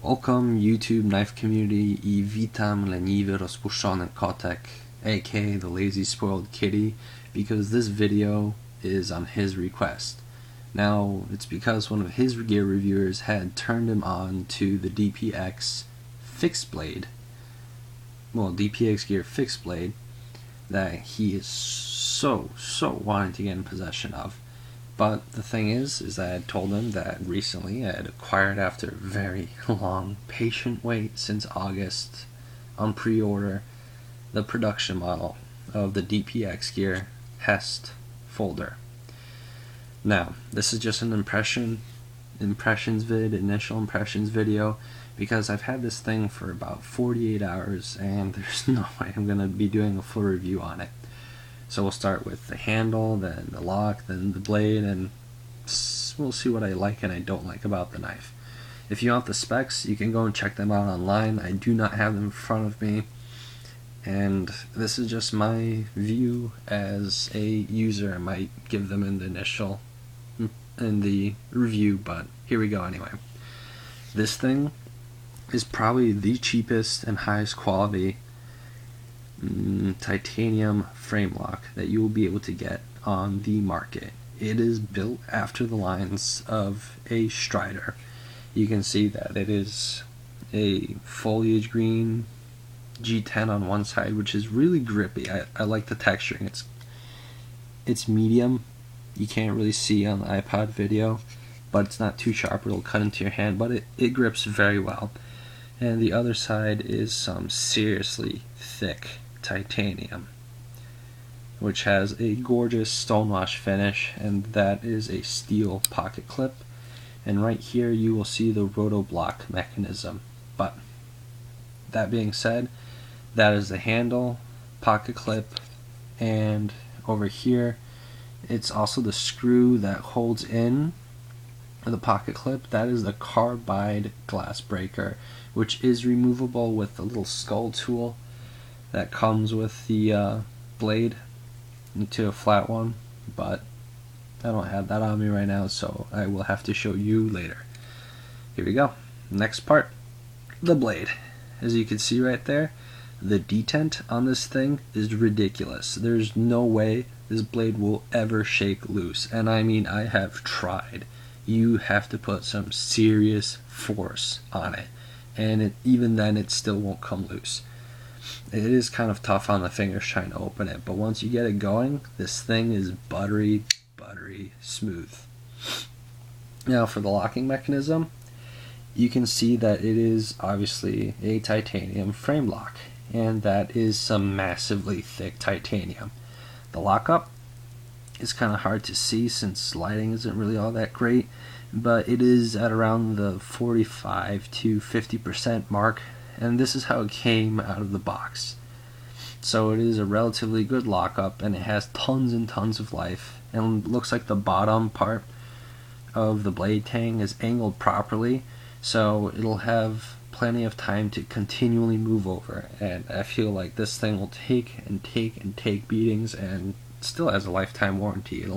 Welcome YouTube knife community I witam leniwy rozpuszczony kotek, aka the lazy spoiled kitty, because this video is on his request. Now, it's because one of his gear reviewers had turned him on to the DPX fixed blade, DPX Gear fixed blade, that he is so wanting to get in possession of. But the thing is that I told him that recently I had acquired, after a very long, patient wait since August, on pre-order, the production model of the DPX Gear H.E.S.T folder. Now, this is just an initial impressions video, because I've had this thing for about 48 hours and there's no way I'm going to be doing a full review on it. So we'll start with the handle, then the lock, then the blade, and we'll see what I like and I don't like about the knife. If you want the specs, you can go and check them out online. I do not have them in front of me, and this is just my view as a user. I might give them in the review, but here we go anyway. This thing is probably the cheapest and highest quality titanium frame lock that you will be able to get on the market. It is built after the lines of a Strider. You can see that it is a foliage green G10 on one side, which is really grippy. I like the texturing. It's medium. You can't really see on the iPod video, but it's not too sharp. It'll cut into your hand, but it grips very well. And the other side is some seriously thick titanium, which has a gorgeous stonewash finish, and that is a steel pocket clip. And right here you will see the roto block mechanism. But that being said, that is the handle, pocket clip, and over here it's also the screw that holds in the pocket clip. That is the carbide glass breaker, which is removable with the little skull tool that comes with the blade into a flat one, but I don't have that on me right now, so I will have to show you later. Here we go. Next part, the blade. As you can see right there, the detent on this thing is ridiculous. There's no way this blade will ever shake loose, and I mean, I have tried. You have to put some serious force on it, and even then it still won't come loose. It is kind of tough on the fingers trying to open it, but once you get it going, this thing is buttery smooth. Now for the locking mechanism, you can see that it is obviously a titanium frame lock, and that is some massively thick titanium. The lockup is kind of hard to see since lighting isn't really all that great, but it is at around the 45 to 50% mark, and this is how it came out of the box. So it is a relatively good lockup, and it has tons and tons of life, and looks like the bottom part of the blade tang is angled properly, so it'll have plenty of time to continually move over, and I feel like this thing will take beatings and still has a lifetime warranty.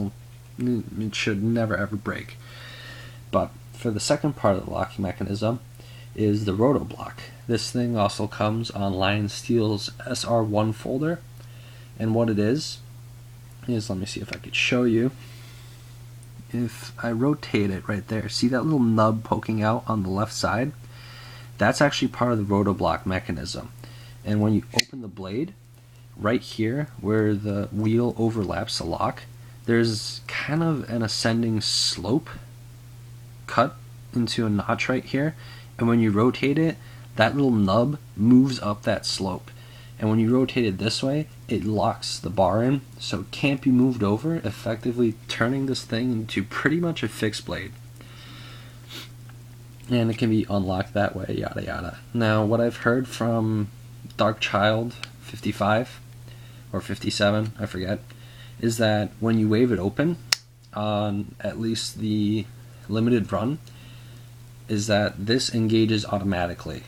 It should never ever break. But for the second part of the locking mechanism is the roto block. This thing also comes on Lion Steel's SR1 folder, and what it is, let me see if I could show you. If I rotate it right there, see that little nub poking out on the left side? That's actually part of the roto block mechanism. And when you open the blade, right here where the wheel overlaps the lock, there's kind of an ascending slope cut into a notch right here, and when you rotate it, that little nub moves up that slope, and when you rotate it this way, it locks the bar in, so it can't be moved over, effectively turning this thing into pretty much a fixed blade. And it can be unlocked that way, yada yada. Now, what I've heard from Dark Child 55 or 57, I forget, is that when you wave it open on at least the limited run, is that this engages automatically,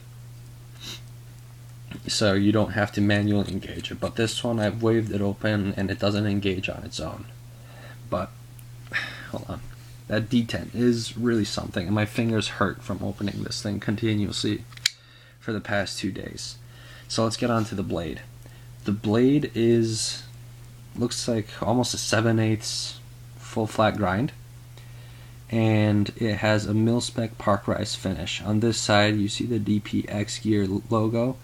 so you don't have to manually engage it. But this one, I've waved it open and it doesn't engage on its own. But hold on, that detent is really something, and my fingers hurt from opening this thing continuously for the past 2 days. So let's get on to the blade. The blade looks like almost a 7/8 full flat grind, and it has a mil-spec parkerized finish. On this side you see the DPX Gear logo,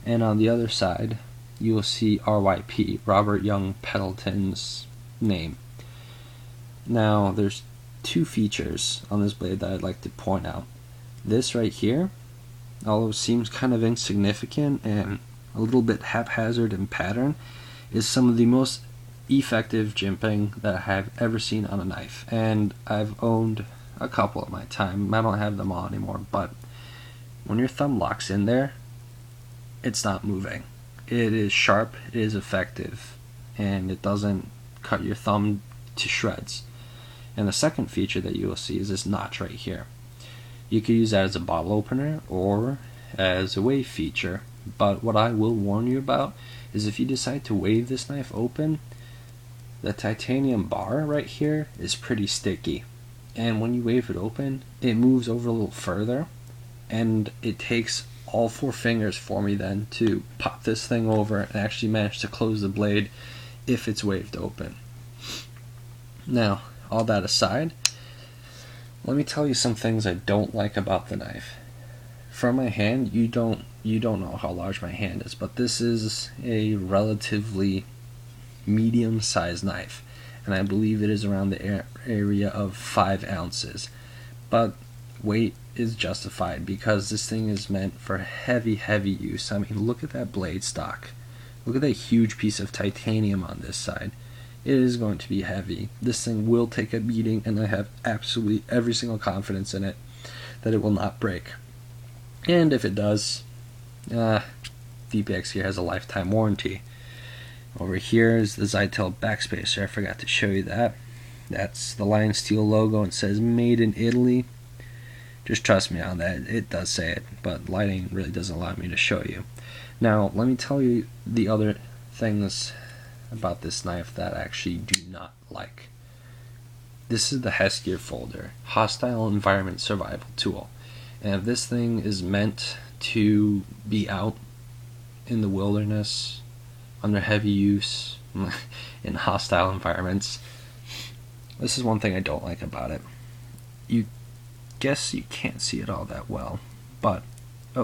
and on the other side you will see RYP, Robert Young Pendleton's name. Now there's 2 features on this blade that I'd like to point out. This right here, although it seems kind of insignificant and a little bit haphazard in pattern, is some of the most effective jimping that I have ever seen on a knife, and I've owned a couple at my time. I don't have them all anymore, but when your thumb locks in there, it's not moving. It is sharp, it is effective, and it doesn't cut your thumb to shreds. And the second feature that you will see is this notch right here. You could use that as a bottle opener or as a wave feature, but what I will warn you about is if you decide to wave this knife open, the titanium bar right here is pretty sticky, and when you wave it open it moves over a little further, and it takes all 4 fingers for me then to pop this thing over and actually manage to close the blade if it's waved open. Now, all that aside, let me tell you some things I don't like about the knife. From my hand, you don't know how large my hand is, but this is a relatively medium-sized knife, and I believe it is around the area of 5 ounces. But weight is justified because this thing is meant for heavy use. I mean, look at that blade stock. Look at that huge piece of titanium on this side. It is going to be heavy. This thing will take a beating, and I have absolutely every single confidence in it that it will not break. And if it does, DPX Gear has a lifetime warranty. Over here is the Zytel backspacer. I forgot to show you that. That's the Lion Steel logo, and it says made in Italy. Just trust me on that, it does say it, but lighting really doesn't allow me to show you. Now let me tell you the other things about this knife that I actually do not like. This is the H.E.S.T gear folder, Hostile Environment Survival Tool, and if this thing is meant to be out in the wilderness under heavy use in hostile environments, this is one thing I don't like about it. You guess you can't see it all that well, but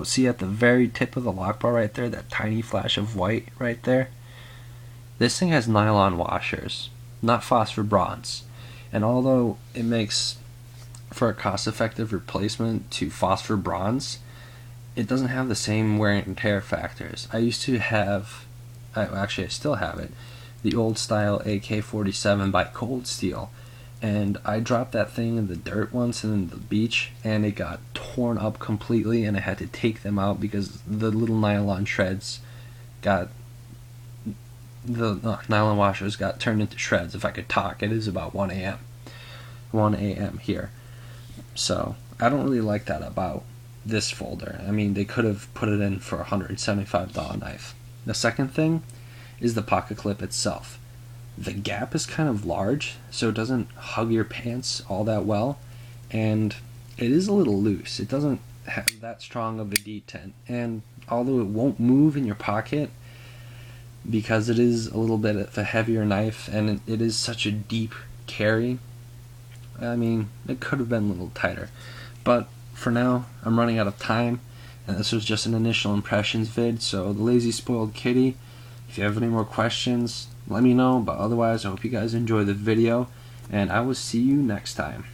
see at the very tip of the lock bar right there, that tiny flash of white right there, this thing has nylon washers, not phosphor bronze, and although it makes for a cost-effective replacement to phosphor bronze, it doesn't have the same wear and tear factors. I used to have, actually I still have it, the old style AK-47 by Cold Steel, and I dropped that thing in the dirt once in the beach, and it got torn up completely, and I had to take them out because the little nylon shreds got, the nylon washers got turned into shreds. If I could talk, it is about 1 a.m. here. So I don't really like that about this folder. I mean, they could have put it in for a $175 knife. The second thing is the pocket clip itself. The gap is kind of large, so it doesn't hug your pants all that well, and it is a little loose. It doesn't have that strong of a detent, and although it won't move in your pocket because it is a little bit of a heavier knife and it is such a deep carry, I mean, it could have been a little tighter. But for now, I'm running out of time, and this was just an initial impressions vid, so the lazy spoiled kitty, if you have any more questions, let me know, but otherwise I hope you guys enjoy the video, and I will see you next time.